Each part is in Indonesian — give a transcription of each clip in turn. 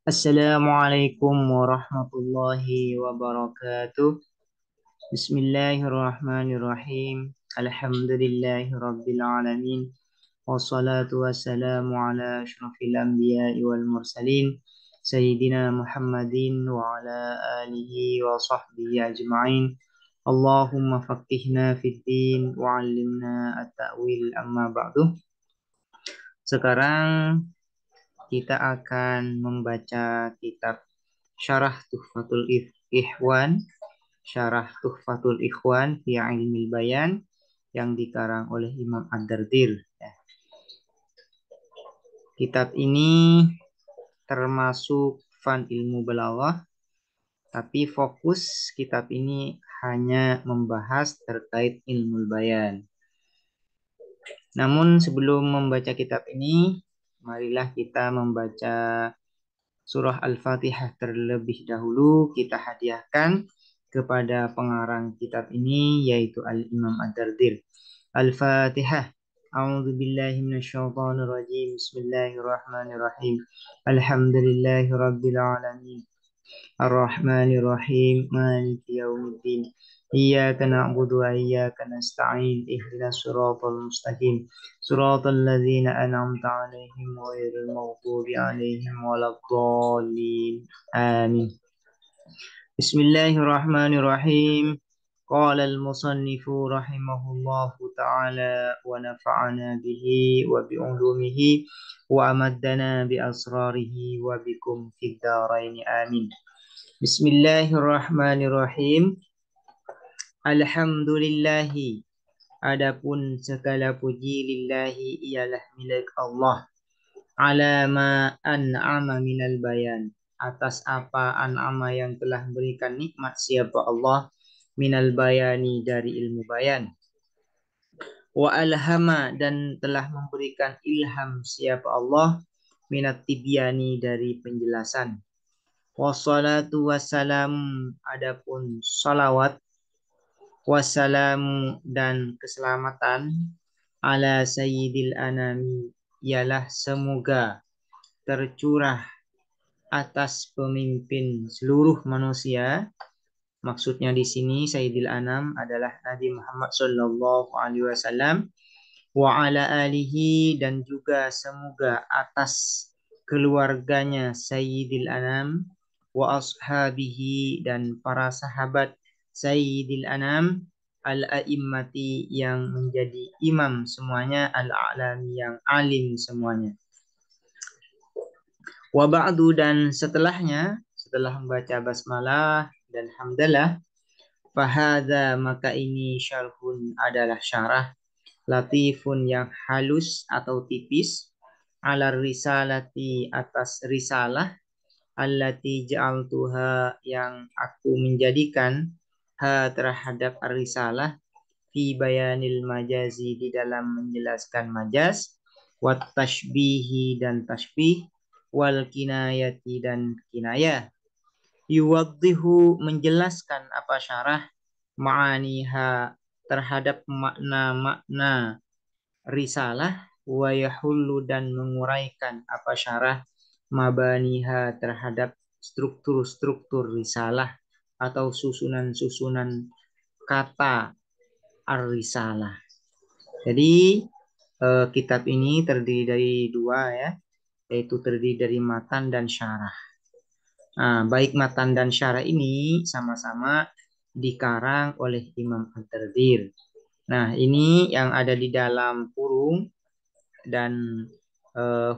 Assalamualaikum warahmatullahi wabarakatuh. Bismillahirrahmanirrahim. Alhamdulillahi rabbil alamin. Wassalatu wassalamu ala asyrafil anbiya'i wal mursalin. Sayyidina Muhammadin wa ala alihi wa sahbihi ajma'in. Allahumma faqihna fid din wa 'allimna at-ta'wil amma ba'du. Sekarang kita akan membaca kitab Syarah Tuhfatul Ikhwan, Syarah Tuhfatul Ikhwan fi Ilmil Bayan yang dikarang oleh Imam Ad-Dardir. Ya. Kitab ini termasuk fan ilmu balaghah, tapi fokus kitab ini hanya membahas terkait ilmu bayan. Namun sebelum membaca kitab ini, marilah kita membaca surah Al-Fatihah terlebih dahulu. Kita hadiahkan kepada pengarang kitab ini, yaitu Al-Imam Ad-Dardir. Al-Fatihah. A'udzu billahi minasyaitonir rajim. Bismillahirrahmanirrahim. Alhamdulillahi rabbil alamin. Ar-Rahmanir Rahim. Maliki yaumiddin. Iyyaka na'budu wa iyyaka nasta'in. Ihdinas siratal mustaqim. Siratal ladzina an'amta 'alaihim ghairil maghdubi 'alaihim waladdallin. Amin. Bismillahirrahmanirrahim. Qala al-musannifu rahimahullahu ta'ala wa nafa'ana bihi wa bi ulumihi wa amaddana bi asrarihi wa bikum fid dharain. Amin. Bismillahirrahmanirrahim. Alhamdulillahi. Adapun segala puji lillahi ialah milik Allah. Ala ma an'ama minal bayan. Atas apa an'ama yang telah berikan nikmat siapa Allah minal bayani dari ilmu bayan. Wa alhama dan telah memberikan ilham siapa Allah minat tibyani dari penjelasan. Wassalatu wassalam, adapun salawat wassalamu dan keselamatan ala sayyidil anami ialah semoga tercurah atas pemimpin seluruh manusia. Maksudnya di sini Sayyidil Anam adalah Nabi Muhammad sallallahu alaihi wasallam, wa ala alihi dan juga semoga atas keluarganya Sayyidil Anam, wa ashabihi dan para sahabat Sayyidil Anam, al-a'immati yang menjadi imam semuanya, al-a'lami yang alim semuanya. Wa ba'du dan setelahnya, setelah membaca basmalah dan hamdalah, fahadha maka ini syarhun adalah syarah, latifun yang halus atau tipis, ala risalati atas risalah, allati ja'altuha yang aku menjadikan, ha terhadap risalah, fi bayanil majazi di dalam menjelaskan majaz, wat tashbihi dan tashbih, wal kinayati dan kinayah. Yuwaddihu menjelaskan apa syarah, ma'aniha terhadap makna-makna risalah, wa yahullu dan menguraikan apa syarah, mabaniha terhadap struktur-struktur risalah atau susunan-susunan kata ar-risalah. Jadi kitab ini terdiri dari dua ya, yaitu terdiri dari matan dan syarah. Nah, baik matan dan syarah ini sama-sama dikarang oleh Imam Ad-Dardir. Nah, ini yang ada di dalam kurung dan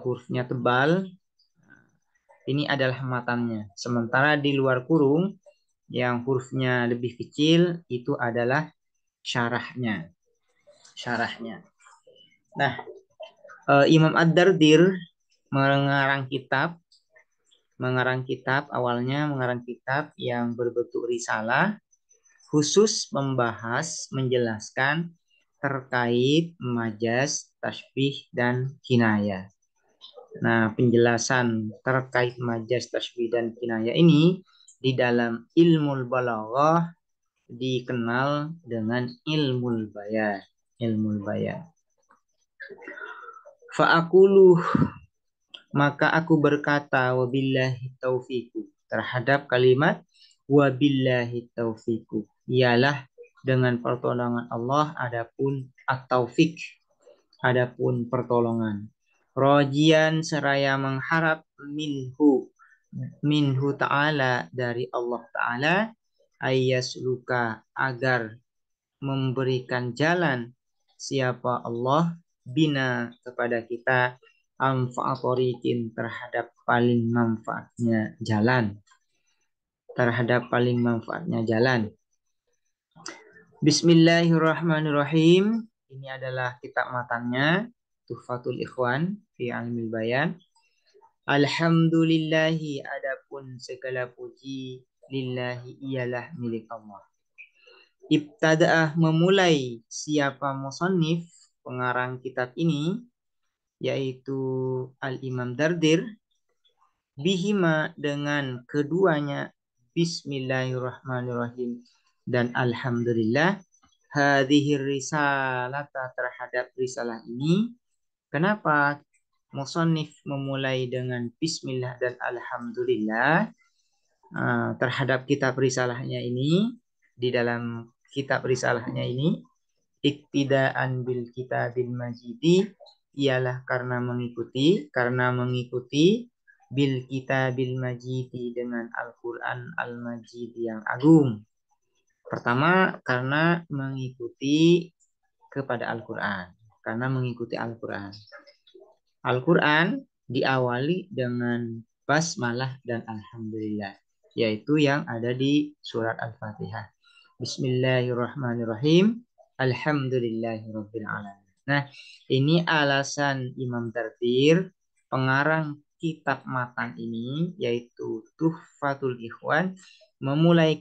hurufnya tebal, ini adalah matannya. Sementara di luar kurung yang hurufnya lebih kecil itu adalah syarahnya. Syarahnya. Nah, Imam Ad-Dardir awalnya mengarang kitab yang berbentuk risalah, khusus membahas, menjelaskan terkait majaz, tasbih, dan kinayah. Nah, penjelasan terkait majaz, tasbih, dan kinayah ini di dalam ilmu balaghah dikenal dengan ilmu bayan. Ilmu bayan. Fa'akuluh Maka aku berkata wabillahi taufiku terhadap kalimat wabillahi taufiku. Ialah dengan pertolongan Allah adapun at-taufik, adapun pertolongan. Rojian seraya mengharap minhu ta'ala dari Allah ta'ala ayyasluka agar memberikan jalan siapa Allah bina kepada kita amfa'atorikin terhadap paling manfaatnya jalan, terhadap paling manfaatnya jalan. Bismillahirrahmanirrahim. Ini adalah kitab matanya Tuhfatul Ikhwan fi Ilmil Bayan. Alhamdulillahi, adapun segala puji lillahi ialah milik Allah. Ibtada'ah memulai siapa musannif pengarang kitab ini yaitu Al-Imam Dardir bihima dengan keduanya Bismillahirrahmanirrahim dan Alhamdulillah hadhir risalata terhadap risalah ini. Kenapa musannif memulai dengan Bismillah dan Alhamdulillah terhadap kitab risalahnya ini? Di dalam kitab risalahnya ini iktidaan bil kitabil majidi ialah karena mengikuti bil kitabil majidi dengan Al-Qur'an Al-Majid yang agung. Pertama karena mengikuti kepada Al-Qur'an, karena mengikuti Al-Qur'an. Al-Qur'an diawali dengan basmalah dan alhamdulillah, yaitu yang ada di surat Al-Fatihah. Bismillahirrahmanirrahim. Alhamdulillahirabbil alamin. Nah, ini alasan Imam Dardir, pengarang kitab matan ini, yaitu Tuhfatul Ikhwan, memulai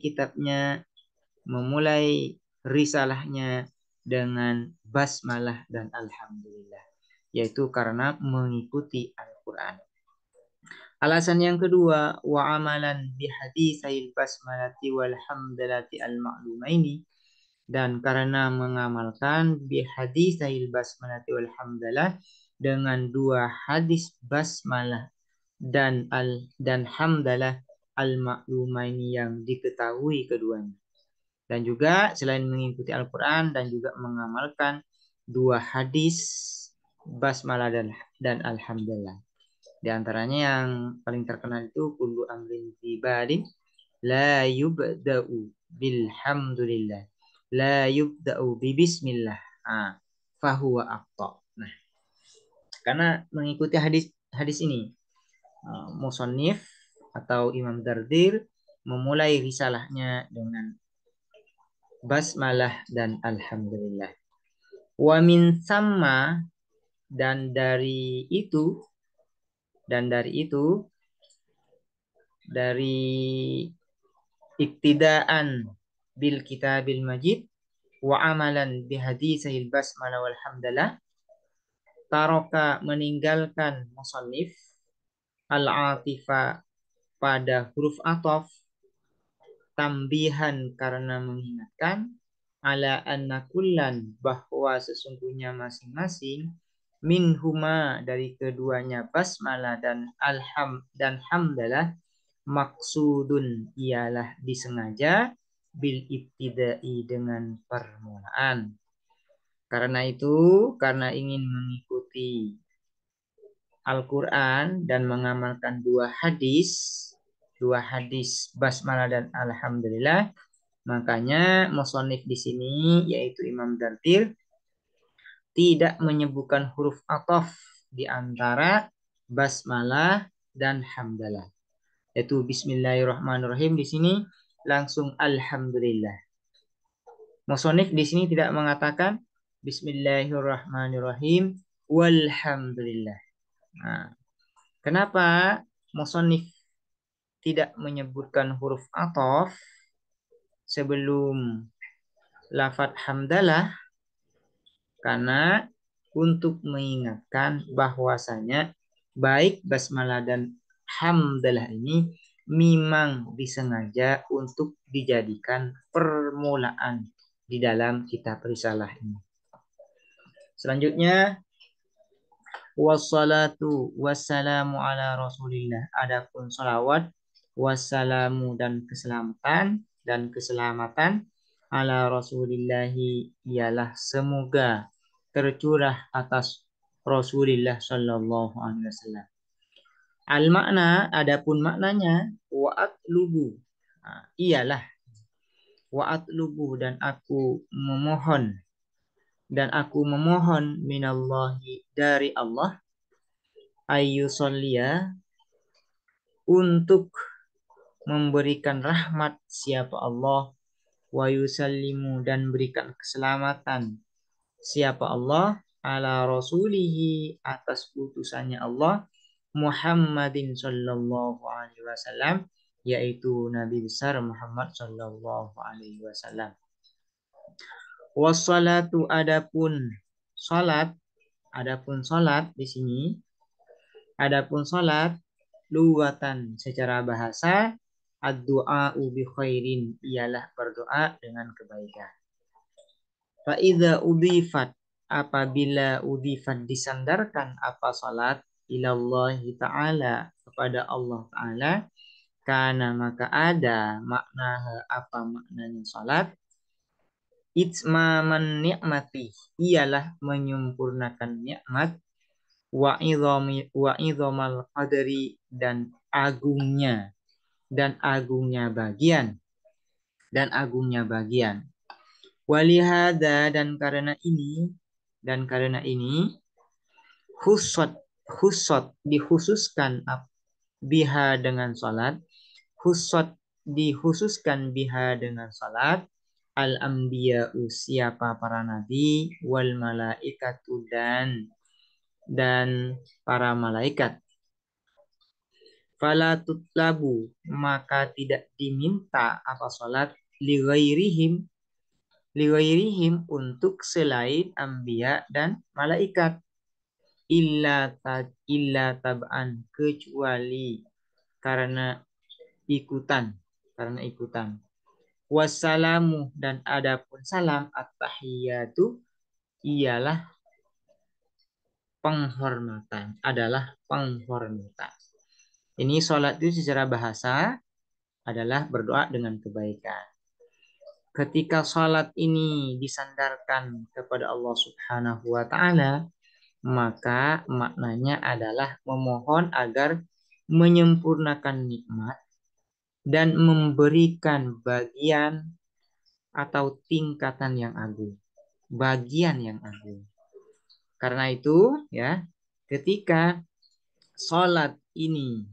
risalahnya dengan basmalah dan alhamdulillah, yaitu karena mengikuti Al-Quran. Alasan yang kedua, wa amalan bihaditsayil basmalati wal hamdalati al-ma'lumaini, dan karena mengamalkan bihaditsayil basmalati wal hamdalah dengan dua hadis basmalah dan hamdalah al-ma'lumaini yang diketahui keduanya. Dan juga selain mengikuti Al-Quran dan juga mengamalkan dua hadis basmalah dan alhamdulillah. Di antaranya yang paling terkenal itu kullu amrin ibadin la yubda'u bilhamdulillah la yubda'u bibismillah fahuwa aqta. Nah, karena mengikuti hadis ini, musannif atau Imam Dardir memulai risalahnya dengan basmalah dan alhamdulillah. Wa min sama, dan dari itu dari iktidaan bil kitabil majid wa amalan bihaditsayil basmalah wal hamdalah, taroka meninggalkan musannif al-atifa pada huruf ataf, tambihan karena mengingatkan, ala anna kullan bahwa sesungguhnya masing-masing, minhuma dari keduanya basmalah dan hamdalah, maksudun ialah disengaja bil ibtidai dengan permulaan. Karena itu, karena ingin mengikuti Al-Quran dan mengamalkan dua hadis basmalah dan alhamdulillah, makanya musannif di sini yaitu Imam Dardir tidak menyebutkan huruf ataf di antara basmalah dan hamdalah. Yaitu bismillahirrahmanirrahim, di sini langsung alhamdulillah. Musannif di sini tidak mengatakan bismillahirrahmanirrahim walhamdulillah. Nah, kenapa musannif tidak menyebutkan huruf ataf sebelum lafadz hamdalah? Karena untuk mengingatkan bahwasanya baik basmalah dan hamdalah ini memang disengaja untuk dijadikan permulaan di dalam kitab risalah ini. Selanjutnya, Wassalatu wassalamu ala Rasulillah. Adapun salawat wassalamu dan keselamatan ala Rasulillahi ialah semoga tercurah atas Rasulullah sallallahu alaihi wasallam. Al makna adapun maknanya wa'at lubu. Ialah wa'at lubu dan aku memohon minallahi dari Allah ayyusolliya untuk memberikan rahmat siapa Allah wa yusallimu dan berikan keselamatan siapa Allah ala rasulihi atas utusannya Allah Muhammadin sallallahu alaihi wasallam yaitu Nabi besar Muhammad sallallahu alaihi wasallam. Wassalatu adapun salat di sini luwatan secara bahasa ad-du'a bi khairin ialah berdoa dengan kebaikan. Fa idza udhifat apabila udhifat disandarkan apa salat ilallahi ta'ala kepada Allah ta'ala karena maka ada makna apa maknanya salat itmaman nikmati ialah menyempurnakan nikmat wa idhamal qadri dan agungnya bagian walihada dan karena ini khusot dikhususkan biha dengan salat al-anbiya'u siapa para nabi wal malaikatu dan para malaikat. Fala tutlabu maka tidak diminta apa salat li ghairihim untuk selain anbiya dan malaikat illa tab'an kecuali karena ikutan wassalamu dan adapun salam at-tahiyatu ialah penghormatan. Ini sholat itu secara bahasa adalah berdoa dengan kebaikan. Ketika sholat ini disandarkan kepada Allah Subhanahu wa Ta'ala, maka maknanya adalah memohon agar menyempurnakan nikmat dan memberikan bagian atau tingkatan yang agung. Karena itu ya, ketika sholat ini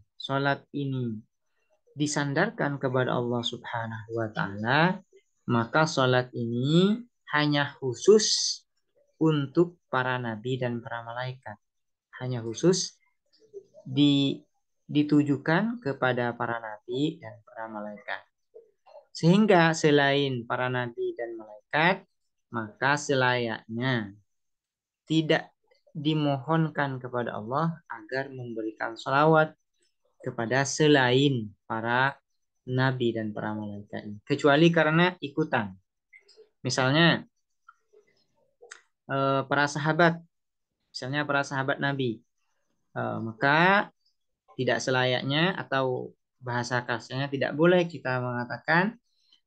disandarkan kepada Allah Subhanahu wa Ta'ala, maka sholat ini hanya khusus untuk para nabi dan para malaikat. Hanya khusus ditujukan kepada para nabi dan para malaikat. Sehingga selain para nabi dan malaikat, maka selayaknya tidak dimohonkan kepada Allah agar memberikan salawat kepada selain para nabi dan para malaikat, kecuali karena ikutan. Misalnya para sahabat Nabi, maka tidak selayaknya atau bahasa kasarnya tidak boleh kita mengatakan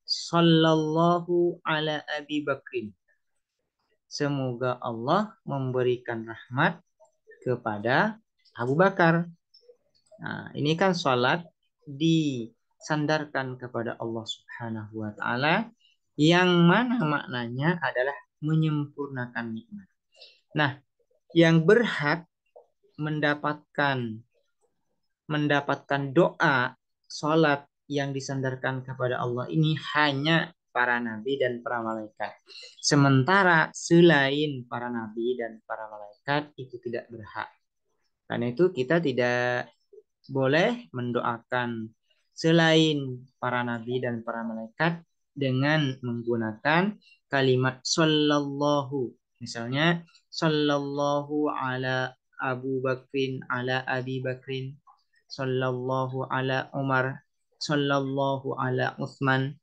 sallallahu ala Abi Bakrin. Semoga Allah memberikan rahmat kepada Abu Bakar. Nah, ini kan salat disandarkan kepada Allah Subhanahu wa Ta'ala yang mana maknanya adalah menyempurnakan nikmat. Nah, yang berhak mendapatkan doa salat yang disandarkan kepada Allah ini hanya para nabi dan para malaikat. Sementara selain para nabi dan para malaikat itu tidak berhak. Karena itu kita tidak boleh mendoakan selain para nabi dan para malaikat dengan menggunakan kalimat sallallahu. Misalnya sallallahu ala Abu Bakrin ala Abi Bakrin, sallallahu ala Umar, sallallahu ala Utsman,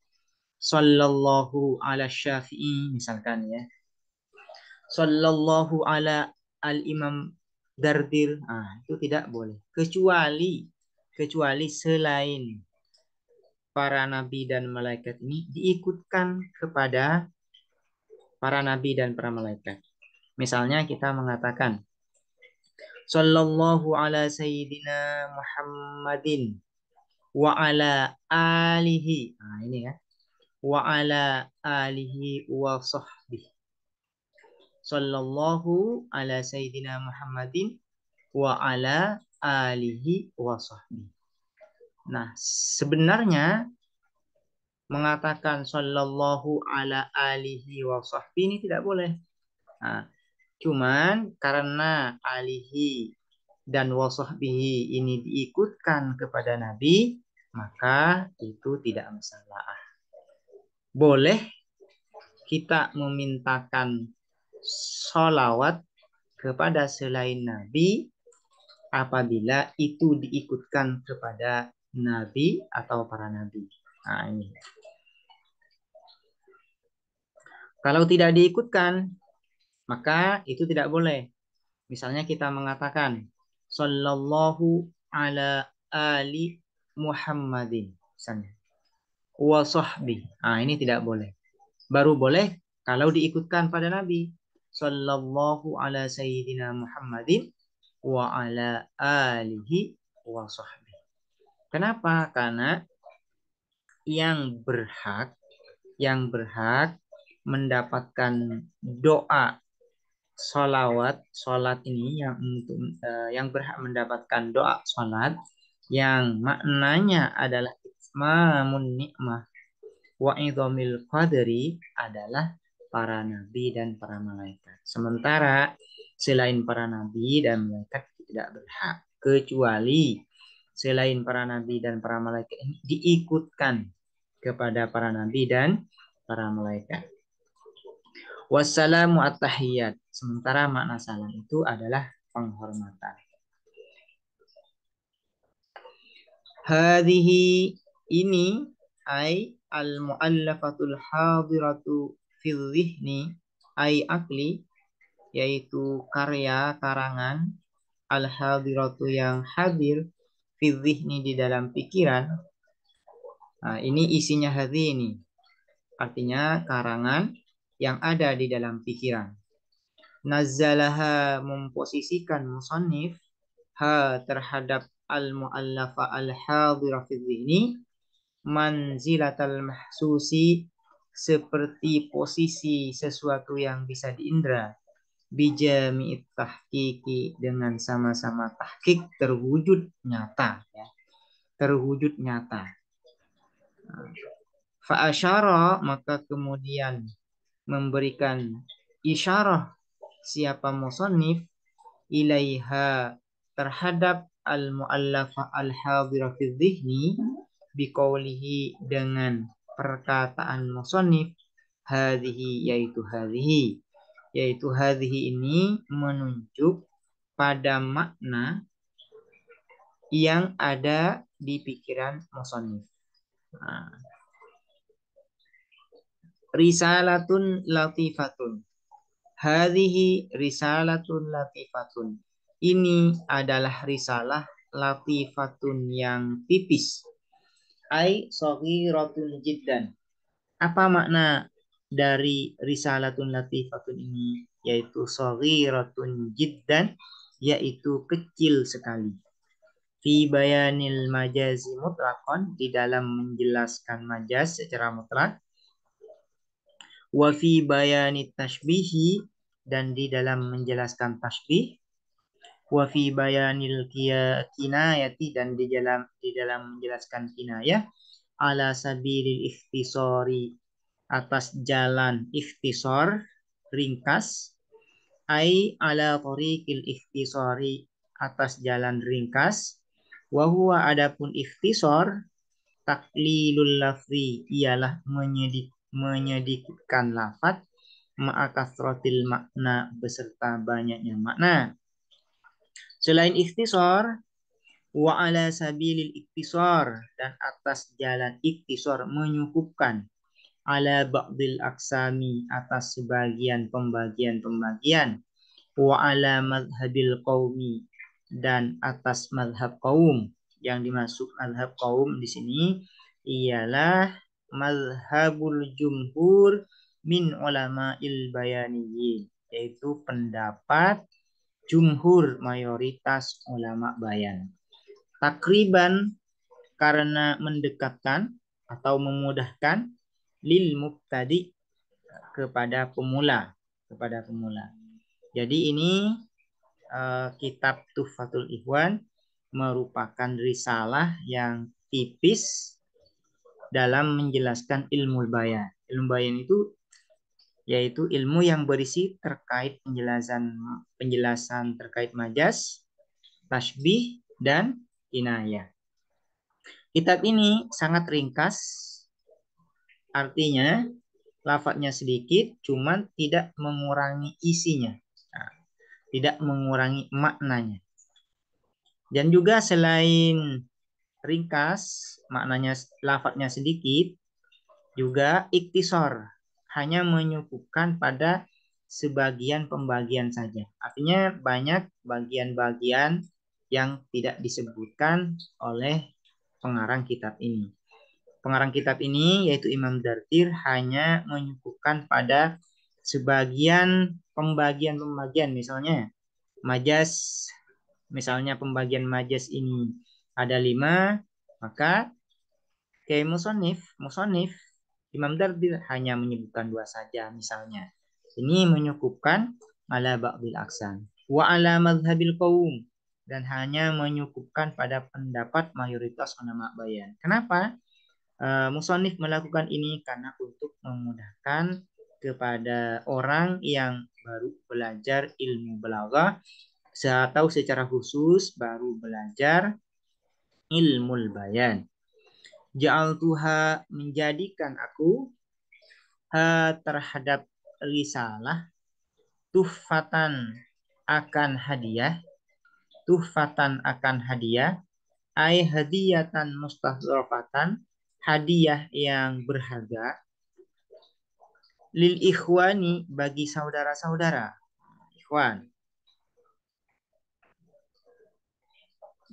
sallallahu ala Syafi'i misalkan ya. Sallallahu ala al-Imam dardir, itu tidak boleh. Kecuali selain para nabi dan malaikat ini diikutkan kepada para nabi dan para malaikat. Misalnya kita mengatakan sallallahu ala sayyidina Muhammadin wa ala alihi. Ini ya. Wa ala alihi wa sahbihi. Sallallahu ala sayyidina Muhammadin wa ala alihi wa sahbihi. Nah, sebenarnya mengatakan sallallahu ala alihi wa sahbihi ini tidak boleh. Nah, cuman karena alihi dan wasahbihi ini diikutkan kepada Nabi, maka itu tidak masalah. Boleh kita memintakan sholawat kepada selain Nabi apabila itu diikutkan kepada Nabi atau para Nabi. Nah, ini. Kalau tidak diikutkan, maka itu tidak boleh. Misalnya kita mengatakan sallallahu ala ali Muhammadin misalnya wa sahbi. Ini tidak boleh. Baru boleh kalau diikutkan pada Nabi sallallahu ala sayyidina Muhammadin wa ala alihi wa sahbi. Kenapa? Karena yang berhak mendapatkan doa solat ini yang berhak mendapatkan doa solat yang maknanya adalah itmamun nikmah wa idhamil qadri adalah para nabi dan para malaikat. Sementara selain para nabi dan malaikat tidak berhak, kecuali selain para nabi dan para malaikat ini diikutkan kepada para nabi dan para malaikat. Wassalamu at-tahiyyat. Sementara makna salam itu adalah penghormatan. Hadhihi ini ay al-mu'allafatul hadiratu fil dhihni ay akli, yaitu karya karangan al-hadiratu yang hadir fil dhihni di dalam pikiran. Ini isinya hadhi ini. Artinya karangan yang ada di dalam pikiran. Nazzalaha memposisikan musannif terhadap al-mu'allafa al-hadira fi dhihni manzilatal mahsusi, seperti posisi sesuatu yang bisa diindra, bijami'it tahqiqi, dengan sama-sama tahqiq terwujud nyata ya. Terwujud nyata. Fa asyara, maka kemudian memberikan isyarah siapa musannif ilaiha terhadap al-mu'allafa al-hadira fi dhihni biqaulihi, dengan perkataan musannif hadhihi, yaitu hadhihi ini menunjuk pada makna yang ada di pikiran musannif. Risalatun latifatun. Hadhihi risalatun latifatun. Ini adalah risalah latifatun yang tipis. Ai saghiratun jiddan. Apa makna dari risalatun latifatun ini? Yaitu saghiratun jiddan, yaitu kecil sekali. Fi bayanil majazi mutlaqan, di dalam menjelaskan majaz secara mutlak. Wa fi bayani tashbihi, dan di dalam menjelaskan tashbih. Wa fi bayanil kinayati, dan di dalam menjelaskan kinayah. Ala sabilil ikhtisari, atas jalan ikhtisar, ringkas. Ai ala tariqil ikhtisari, atas jalan ringkas. Wa huwa, adapun ikhtisar, taklilul lafzi, ialah menyedikitkan lafaz, ma'akasrotil makna, beserta banyaknya makna. Selain ikhtisar, wa ala sabilil ikhtisar, dan atas jalan ikhtisar menyukupkan, ala ba'dil aksami, atas sebagian pembagian-pembagian, wa ala madhabil qaumi, dan atas madhab kaum. Yang dimaksud madhab kaum di sini ialah madhabul jumhur min ulama'il bayaniyin, yaitu pendapat jumhur mayoritas ulama bayan. Takriban karena mendekatkan atau memudahkan lil mubtadi kepada pemula, Jadi ini kitab Tuhfatul Ikhwan merupakan risalah yang tipis dalam menjelaskan ilmu bayan. Ilmu bayan itu yaitu ilmu yang berisi terkait penjelasan terkait majas, tasbih, dan kinayah. Kitab ini sangat ringkas, artinya lafadznya sedikit, cuman tidak mengurangi isinya, tidak mengurangi maknanya. Dan juga selain ringkas, maknanya lafadznya sedikit, juga iktisor, hanya menyukupkan pada sebagian pembagian saja. Artinya banyak bagian-bagian yang tidak disebutkan oleh pengarang kitab ini. Pengarang kitab ini yaitu Imam Dardir hanya menyukupkan pada sebagian pembagian, misalnya majas, misalnya pembagian majas ini ada 5, maka kayak musonif Imam Dardir hanya menyebutkan 2 saja misalnya. Ini menyukupkan ala ba'dil aksan wa ala madhabil qaum, dan hanya menyukupkan pada pendapat mayoritas ulama bayan. Kenapa? Musonif melakukan ini karena untuk memudahkan kepada orang yang baru belajar ilmu balaghah atau secara khusus baru belajar ilmu bayan. Ja'altuha, menjadikan aku terhadap risalah tuhfatan akan hadiah, ai hadiyatan mustahzrafatan, hadiah yang berharga, lil ikhwani, bagi saudara-saudara ikhwan,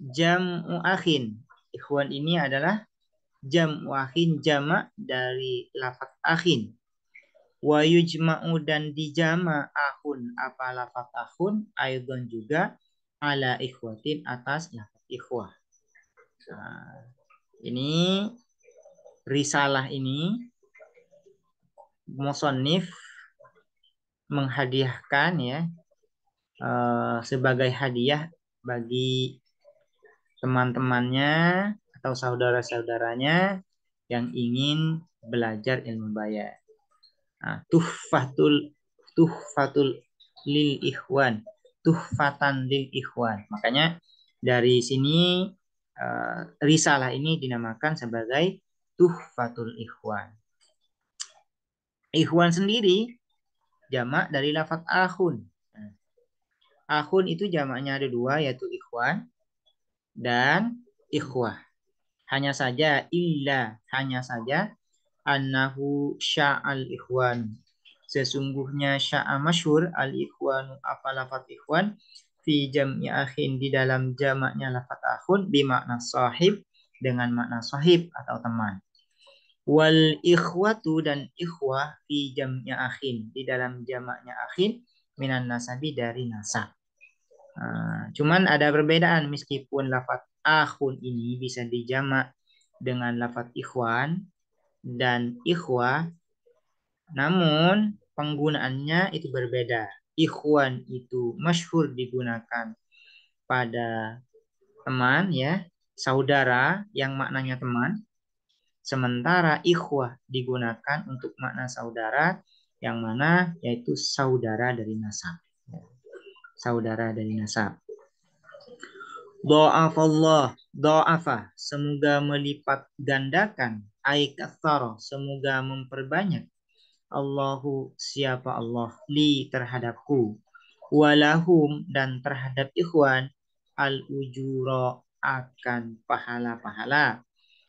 jam'u akhin. Ikhwan ini adalah jam'u akhin, jamak dari lafaz akhin. Wa yujma'u, dan dijama akhun, apa lafaz akhun, aidon juga ala ikhwatin, atas lafaz ikhwah. Nah, ini risalah ini musannif menghadiahkan ya sebagai hadiah bagi teman-temannya atau saudara-saudaranya yang ingin belajar ilmu bayan. Nah, tuhfatul lil ikhwan, tuhfatan lil ikhwan. Makanya dari sini risalah ini dinamakan sebagai tuhfatul ikhwan. Ikhwan sendiri jamak dari lafaz akhun. Akhun itu jamaknya ada 2, yaitu ikhwan dan ikhwah. Hanya saja annahu sya'al ikhwan, sesungguhnya sya'a masyhur al ikhwanu, apa lafaz ikhwan, fi jam'i akhin, di dalam jamaknya lafaz akhun, bimakna sahib, dengan makna sahib atau teman. Wal ikhwatu, dan ikhwah, fi jam'i akhin, di dalam jamaknya akhin, minan nasabi, dari nasab. Cuman ada perbedaan, meskipun lafaz akhun ini bisa dijamak dengan lafaz ikhwan dan ikhwah, namun penggunaannya itu berbeda. Ikhwan itu masyhur digunakan pada teman ya, saudara yang maknanya teman. Sementara ikhwah digunakan untuk makna saudara yang mana yaitu saudara dari nasab. Saudara dari nasab. Do'afa, semoga melipat gandakan, aikatsara, semoga memperbanyak, Allahu, siapa Allah, li, terhadapku, walahum, dan terhadap ikhwan, al-ujura, akan pahala-pahala.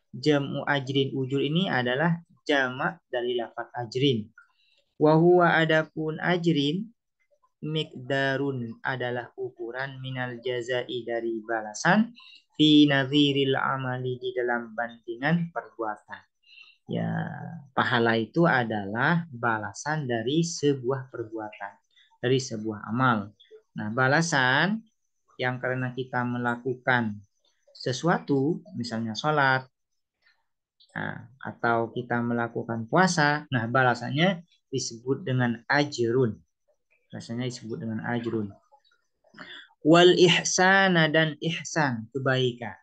Jam'u ajrin, ujur ini adalah jamak dari lafaz ajrin. Wa huwa, adapun ajrin, miqdarun adalah ukuran minal jazai dari balasan fi nadhiril amali di dalam bandingan perbuatan. Ya, pahala itu adalah balasan dari sebuah perbuatan, dari sebuah amal. Nah, balasan yang karena kita melakukan sesuatu, misalnya sholat, atau kita melakukan puasa, nah balasannya disebut dengan ajrun. Balasannya disebut dengan ajrun. Wal ihsana dan ihsan, kebaikan.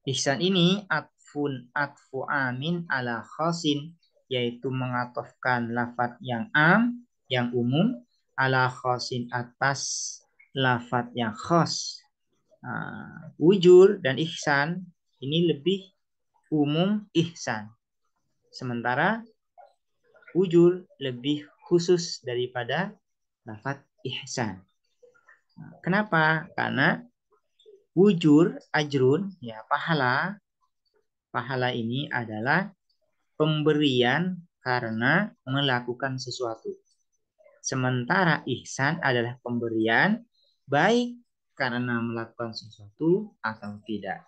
Ihsan ini atfu amin ala khosin, yaitu mengatofkan lafadz yang am, yang umum, ala khosin atas lafadz yang khos. Wujur dan ihsan ini lebih umum ihsan. Sementara wujur lebih khusus daripada lafadz ihsan. Kenapa? Karena wujur ajrun, ya pahala ini adalah pemberian karena melakukan sesuatu. Sementara ihsan adalah pemberian baik karena melakukan sesuatu atau tidak.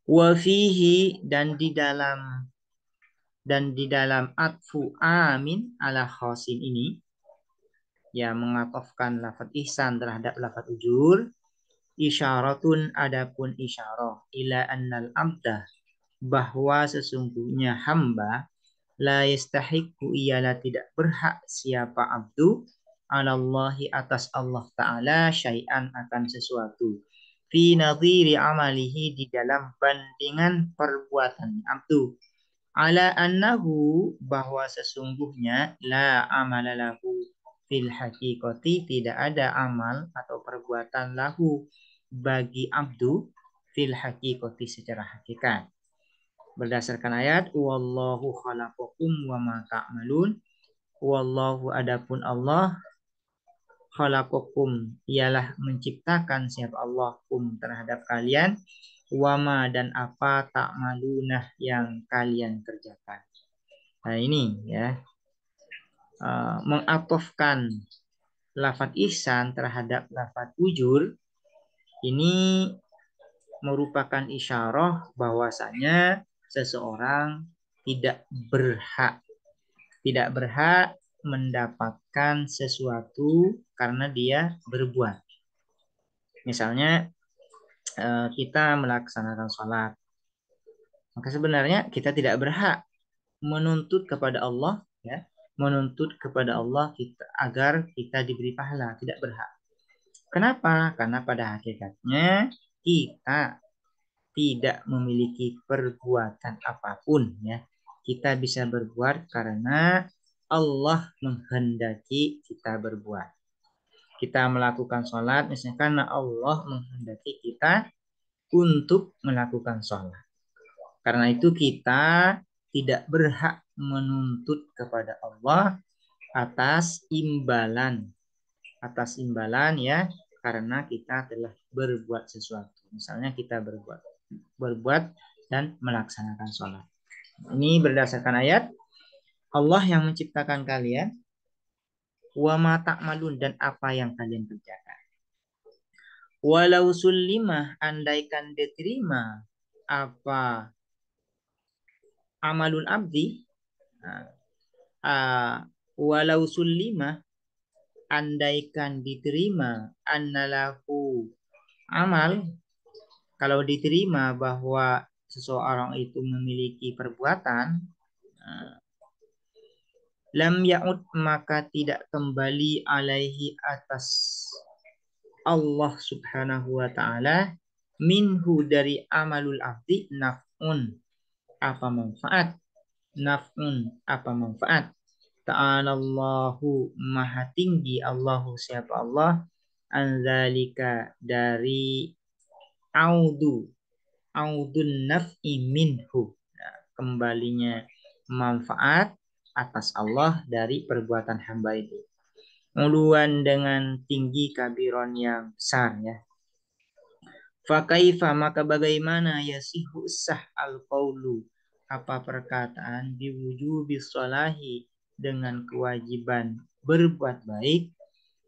Wa fihi dan di dalam atfu amin ala khosin ini, ya mengatofkan lafadz ihsan terhadap lafadz ujur, isyaratun adapun isyarah ila annal abda, bahwa sesungguhnya hamba, la yastahiqu ialah tidak berhak siapa abdu, alallahi atas Allah Ta'ala, syai'an akan sesuatu, fi nadhiri amalihi di dalam bandingan perbuatan abdu, ala annahu bahwa sesungguhnya la amalalahu fil haqiqati tidak ada amal atau perbuatan lahu bagi abdu fil haqiqati secara hakikat. Berdasarkan ayat wallahu khalaqakum wa ma ta'malun, wallahu adapun Allah, khalaqakum ialah menciptakan siapa Allah kum terhadap kalian, wama dan apa ta'malunah yang kalian kerjakan. Nah ini ya, mengatofkan lafadz ihsan terhadap lafadz ujur ini merupakan isyarah bahwasanya seseorang tidak berhak mendapatkan sesuatu karena dia berbuat. Misalnya kita melaksanakan sholat, maka sebenarnya kita tidak berhak menuntut kepada Allah, ya, menuntut kepada Allah agar kita diberi pahala, tidak berhak. Kenapa? Karena pada hakikatnya kita tidak memiliki perbuatan apapun, ya. Kita bisa berbuat karena Allah menghendaki kita berbuat. Kita melakukan sholat misalnya karena Allah menghendaki kita untuk melakukan sholat. Karena itu kita tidak berhak menuntut kepada Allah atas imbalan ya, karena kita telah berbuat sesuatu. Misalnya kita berbuat dan melaksanakan sholat. Ini berdasarkan ayat Allah yang menciptakan kalian, wa ma ta'malun dan apa yang kalian kerjakan. Walau sulimah andaikan diterima apa amalul abdi, walau sulimah andaikan diterima annalahu amal, kalau diterima bahwa seseorang itu memiliki perbuatan, lam ya'ud maka tidak kembali alaihi atas Allah subhanahu wa ta'ala, minhu dari amalul abdi, naf'un apa manfaat, ta'alallahu maha tinggi Allahu siapa Allah, anzalika dari audun naf'i minhu, kembalinya manfaat atas Allah dari perbuatan hamba itu, uluan dengan tinggi, kabiron yang besar, ya. Fakaifa maka bagaimana yasihu sah al-qaulu apa perkataan biwujubi sholahi dengan kewajiban berbuat baik,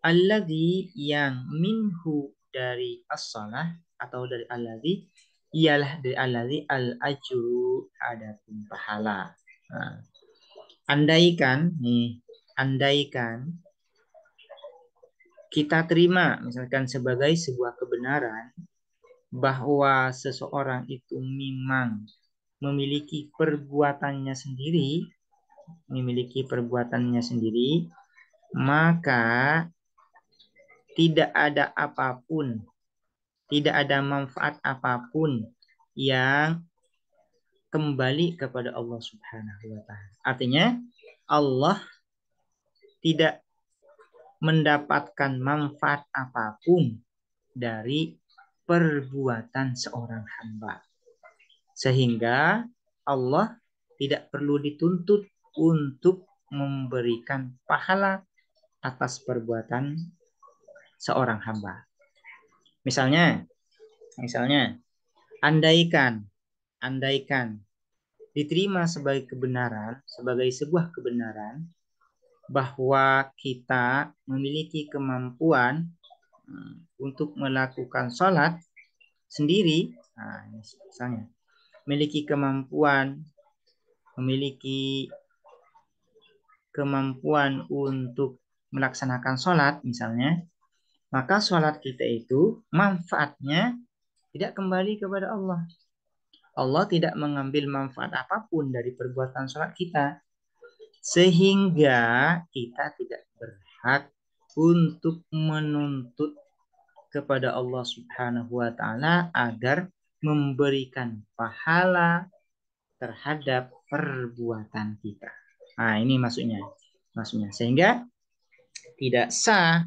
alladzi yang minhu dari as-shalah atau dari alladzi ialah dari alladzi al-ajru adapun pahala. Nah, andaikan kita terima misalkan sebagai sebuah kebenaran bahwa seseorang itu memang memiliki perbuatannya sendiri, maka tidak ada apapun, tidak ada manfaat apapun yang kembali kepada Allah Subhanahu wa taala. Artinya Allah tidak mendapatkan manfaat apapun dari perbuatan seorang hamba. Sehingga Allah tidak perlu dituntut untuk memberikan pahala atas perbuatan seorang hamba. Misalnya, andaikan diterima sebagai sebuah kebenaran bahwa kita memiliki kemampuan untuk melakukan sholat sendiri. Nah, misalnya memiliki kemampuan untuk melaksanakan sholat misalnya, maka sholat kita itu manfaatnya tidak kembali kepada Allah. Allah tidak mengambil manfaat apapun dari perbuatan sholat kita. Sehingga kita tidak berhak untuk menuntut kepada Allah Subhanahu wa taala agar memberikan pahala terhadap perbuatan kita. Nah, ini maksudnya. Sehingga tidak sah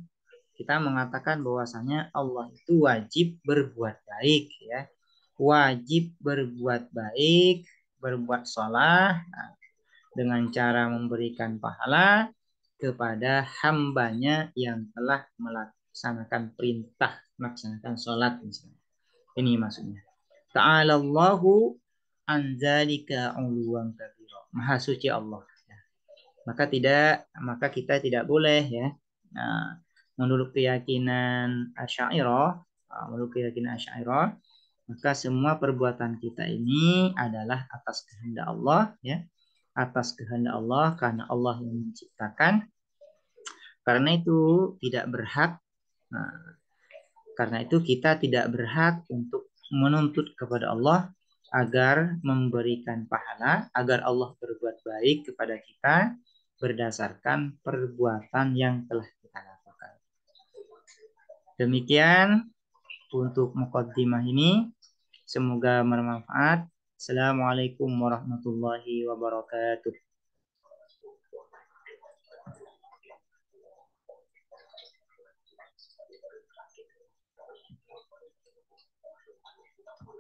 kita mengatakan bahwasanya Allah itu wajib berbuat baik ya. Wajib berbuat baik, berbuat sholat dengan cara memberikan pahala kepada hambanya yang telah melaksanakan perintah melaksanakan sholat misalnya. Ini maksudnya. Ta'alallahu anzalika uluwan kabira. Maha suci Allah. Maka kita tidak boleh ya. Nah, menurut keyakinan Asy'ariyah, maka semua perbuatan kita ini adalah atas kehendak Allah ya. Atas kehendak Allah karena Allah yang menciptakan. Karena itu tidak berhak. Nah, karena itu kita tidak berhak untuk menuntut kepada Allah agar memberikan pahala, agar Allah berbuat baik kepada kita berdasarkan perbuatan yang telah kita lakukan. Demikian untuk muqaddimah ini. Semoga bermanfaat. Assalamualaikum warahmatullahi wabarakatuh.